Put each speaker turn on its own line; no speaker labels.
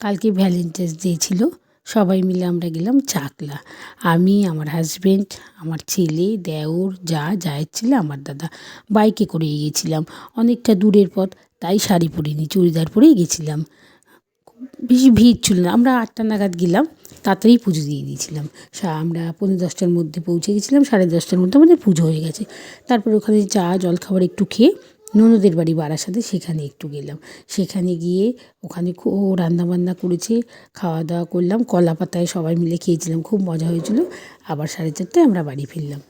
কালকে Valentine's day ছিল, সবাই মিলে আমরা গেলাম চাকলা। আমি, আমার হাজব্যান্ড, আমার ছেলে, দেওর, জায়ের ছেলে, আমার দাদা বাইকে করেই গেছিলাম। অনেকটা দূরের পথ, তাই শাড়ি পরিনি, চুড়িদার পরেই গেছিলাম। বেশি ভিড় ছিল না, আমরা 8টা নাগাদ গেলাম, তাড়াতাড়ি পুজো দিয়ে দিয়েছিলাম। আমরা 9:45টার মধ্যে পৌঁছে গেছিলাম, 10:30টার মধ্যে আমাদের পুজো হয়ে গেছে। তারপরে ওখানে চা জলখাবার একটু খেয়ে ননদের বাড়ি বারাসাতে, সেখানে একটু গেলাম। সেখানে গিয়ে ওখানে খুব রান্নাবান্না করেছে, খাওয়া দাওয়া করলাম, কলা পাতায় সবাই মিলে খেয়েছিলাম, খুব মজা হয়েছিল। আবার 4:30টায় আমরা বাড়ি ফিরলাম।